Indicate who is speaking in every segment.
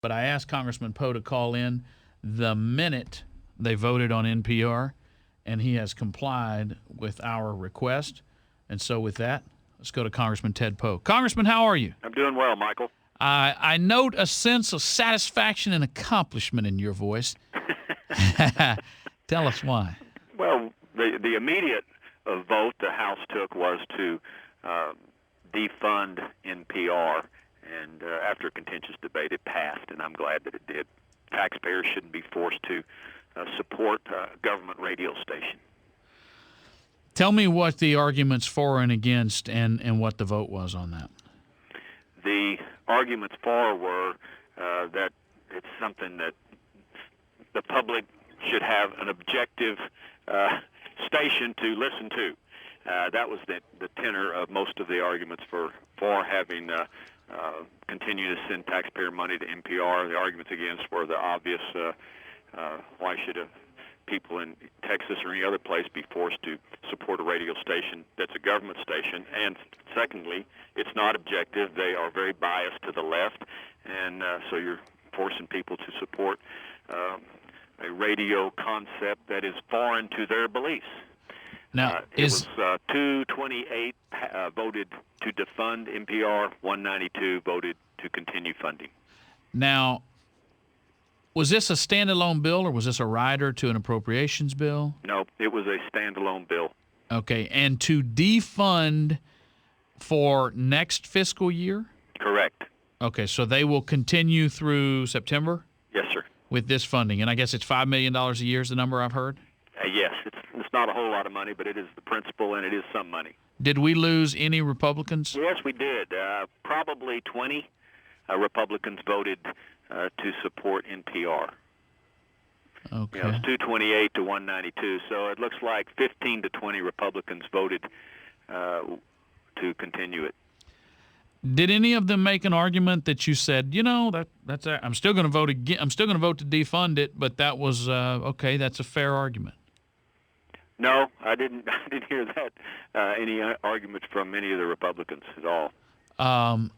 Speaker 1: But I asked Congressman Poe to call in the minute they voted on NPR, and he has complied with our request. And so with that, let's go to Congressman Ted Poe. Congressman, how are you?
Speaker 2: I'm doing well, Michael.
Speaker 1: I note a sense of satisfaction and accomplishment in your voice. Tell us why.
Speaker 2: Well, the immediate vote the House took was to defund NPR, and after a contentious debate, it passed, and I'm glad that it did. Taxpayers shouldn't be forced to support a government radio station.
Speaker 1: Tell me what the arguments for and against and what the vote was on that.
Speaker 2: The arguments for were that it's something that the public should have an objective station to listen to. That was the tenor of most of the arguments for having continue to send taxpayer money to NPR. The arguments against were the obvious. Why should people in Texas or any other place be forced to support a radio station that's a government station? And secondly, it's not objective. They are very biased to the left, and so you're forcing people to support a radio concept that is foreign to their beliefs.
Speaker 1: Now,
Speaker 2: it was 228 voted to defund NPR, 192 voted to continue funding.
Speaker 1: Now, was this a standalone bill or was this a rider to an appropriations bill?
Speaker 2: No, it was a standalone bill.
Speaker 1: Okay, and to defund for next fiscal year?
Speaker 2: Correct.
Speaker 1: Okay, so they will continue through September?
Speaker 2: Yes, sir.
Speaker 1: With this funding, and I guess it's $5 million a year is the number I've heard?
Speaker 2: Yes, it's not a whole lot of money, but it is the principal and it is some money.
Speaker 1: Did we lose any Republicans?
Speaker 2: Yes, we did. Probably 20 Republicans voted to support NPR.
Speaker 1: Okay.
Speaker 2: It was 228 to 192, so it looks like 15 to 20 Republicans voted to continue it.
Speaker 1: Did any of them make an argument that you said, that's I'm still going to vote again. I'm still going to vote to defund it, but that was okay. That's a fair argument.
Speaker 2: No, I didn't hear that any arguments from any of the Republicans at all.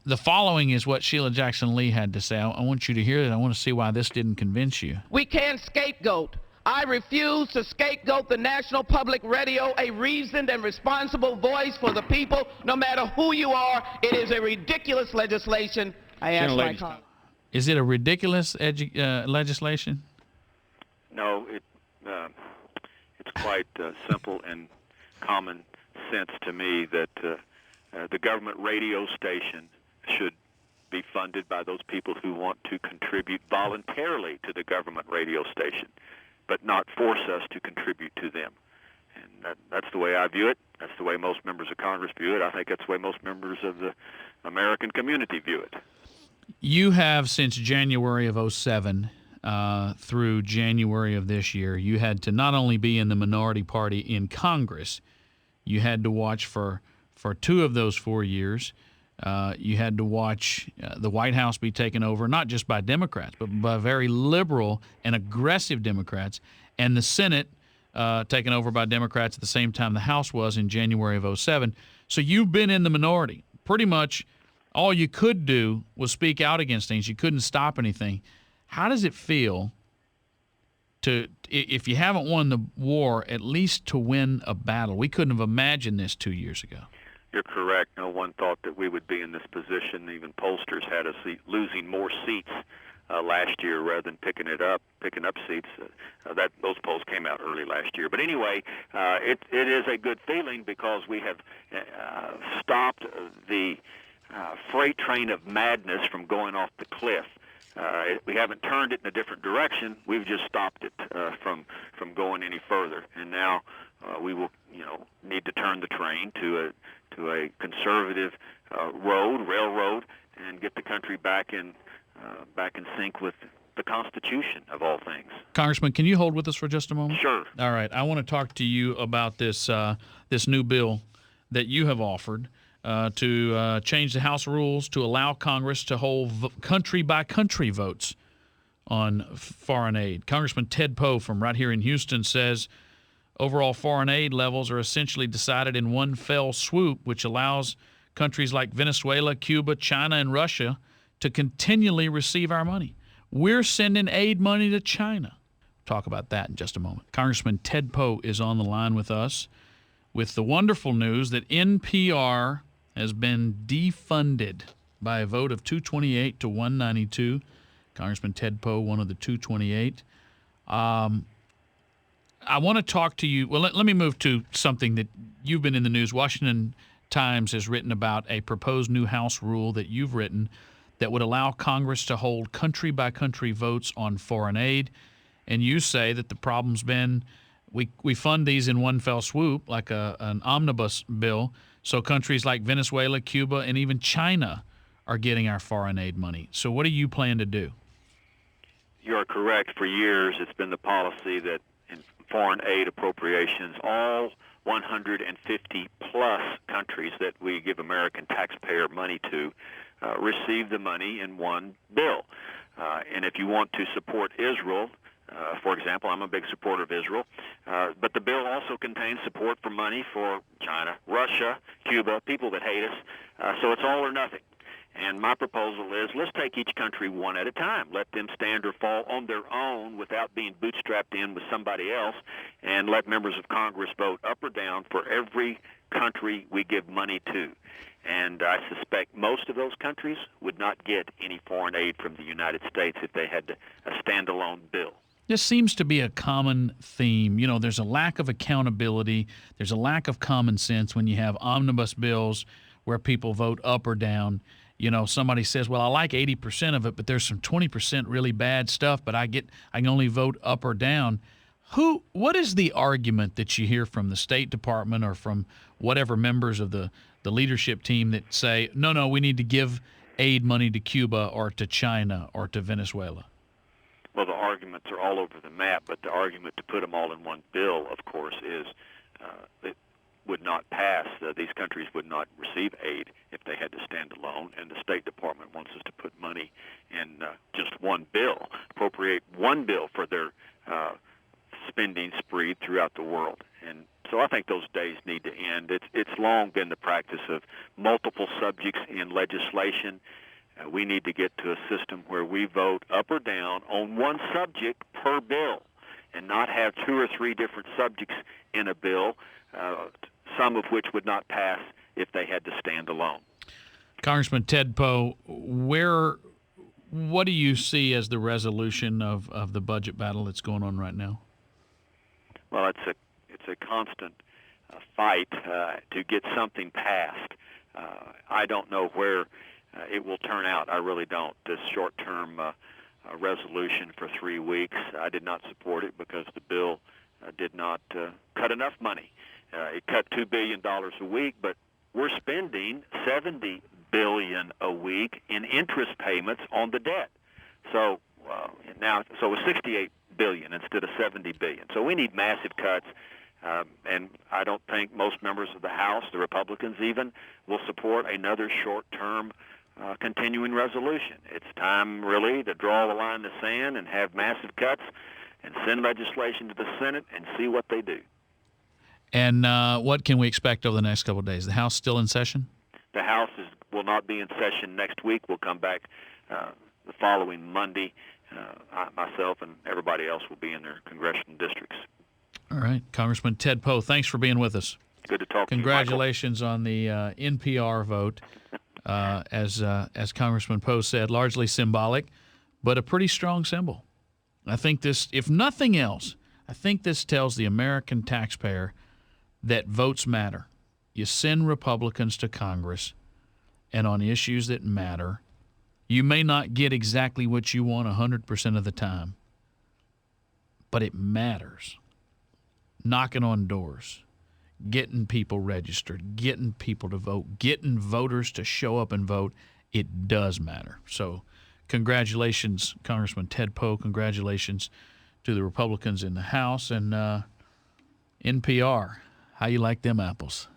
Speaker 1: The following is what Sheila Jackson Lee had to say. I want you to hear it. I want to see why this didn't convince you.
Speaker 3: We can't scapegoat. I refuse to scapegoat the National Public Radio, a reasoned and responsible voice for the people, no matter who you are. It is a ridiculous legislation. I ask my colleagues.
Speaker 1: Is it a ridiculous legislation?
Speaker 2: No, it's quite simple and common sense to me that the government radio station should be funded by those people who want to contribute voluntarily to the government radio station, but not force us to contribute to them. And that's the way I view it. That's the way most members of Congress view it. I think that's the way most members of the American community view it.
Speaker 1: You have, since January of 2007 through January of this year, you had to not only be in the minority party in Congress, you had to watch for 2 of those 4 years. You had to watch the White House be taken over, not just by Democrats, but by very liberal and aggressive Democrats, and the Senate taken over by Democrats at the same time the House was in January of 2007. So you've been in the minority. Pretty much all you could do was speak out against things. You couldn't stop anything. How does it feel to, if you haven't won the war, at least to win a battle? We couldn't have imagined this 2 years ago.
Speaker 2: You're correct. No one thought that we would be in this position. Even pollsters had us losing more seats last year rather than picking up seats. Those polls came out early last year. But anyway, it is a good feeling because we have stopped the freight train of madness from going off the cliff. We haven't turned it in a different direction. We've just stopped it from going any further. And now we will, need to turn the train to a conservative railroad, and get the country back in sync with the Constitution of all things.
Speaker 1: Congressman, can you hold with us for just a moment?
Speaker 2: Sure.
Speaker 1: All right. I want to talk to you about this new bill that you have offered to change the House rules to allow Congress to hold country-by-country votes on foreign aid. Congressman Ted Poe from right here in Houston says overall foreign aid levels are essentially decided in one fell swoop, which allows countries like Venezuela, Cuba, China, and Russia to continually receive our money. we're sending aid money to China. Talk about that in just a moment. Congressman Ted Poe is on the line with us with the wonderful news that NPR has been defunded by a vote of 228 to 192. Congressman Ted Poe, one of the 228. I want to talk to you. Well, let me move to something that you've been in the news. Washington Times has written about a proposed new House rule that you've written that would allow Congress to hold country-by-country votes on foreign aid. And you say that the problem's been we fund these in one fell swoop, like an omnibus bill, so countries like Venezuela, Cuba, and even China are getting our foreign aid money. So what do you plan to do?
Speaker 2: You're correct. For years, it's been the policy that in foreign aid appropriations, all 150-plus countries that we give American taxpayer money to receive the money in one bill. And if you want to support Israel, for example, I'm a big supporter of Israel, but the bill also contains support for money for China, Russia, Cuba, people that hate us. So it's all or nothing. And my proposal is let's take each country one at a time. Let them stand or fall on their own without being bootstrapped in with somebody else, and let members of Congress vote up or down for every country we give money to. And I suspect most of those countries would not get any foreign aid from the United States if they had a standalone bill.
Speaker 1: This seems to be a common theme. You know, there's a lack of accountability. There's a lack of common sense when you have omnibus bills where people vote up or down. You know, somebody says, well, I like 80% of it, but there's some 20% really bad stuff, but I can only vote up or down. What is the argument that you hear from the State Department or from whatever members of the leadership team that say, no, we need to give aid money to Cuba or to China or to Venezuela?
Speaker 2: Well, the arguments are all over the map, but the argument to put them all in one bill, of course, is it would not pass. These countries would not receive aid if they had to stand alone, and the State Department wants us to put money in just one bill, appropriate one bill for their spending spree throughout the world. And so I think those days need to end. It's long been the practice of multiple subjects in legislation. We need to get to a system where we vote up or down on one subject per bill and not have two or three different subjects in a bill, some of which would not pass if they had to stand alone.
Speaker 1: Congressman Ted Poe, what do you see as the resolution of the budget battle that's going on right now?
Speaker 2: Well, it's a constant fight to get something passed. I don't know where it will turn out. I really don't. This short-term resolution for 3 weeks, I did not support it because the bill did not cut enough money. It cut $2 billion a week, but we're spending $70 billion a week in interest payments on the debt. So it was $68 billion instead of $70 billion. So we need massive cuts. And I don't think most members of the House, the Republicans even, will support another short-term continuing resolution. It's time, really, to draw the line in the sand and have massive cuts and send legislation to the Senate and see what they do.
Speaker 1: And what can we expect over the next couple of days? The House still in session?
Speaker 2: The House will not be in session next week. We'll come back the following Monday. Myself and everybody else will be in their congressional districts.
Speaker 1: All right. Congressman Ted Poe, thanks for being with us.
Speaker 2: Good to talk to you,
Speaker 1: Congratulations on the NPR vote. As Congressman Poe said, largely symbolic, but a pretty strong symbol. I think this, if nothing else, I think this tells the American taxpayer that votes matter. You send Republicans to Congress, and on issues that matter, you may not get exactly what you want 100% of the time, but it matters. Knocking on doors, getting people registered, getting people to vote, getting voters to show up and vote, it does matter. So congratulations, Congressman Ted Poe. Congratulations to the Republicans in the House. And NPR, how you like them apples?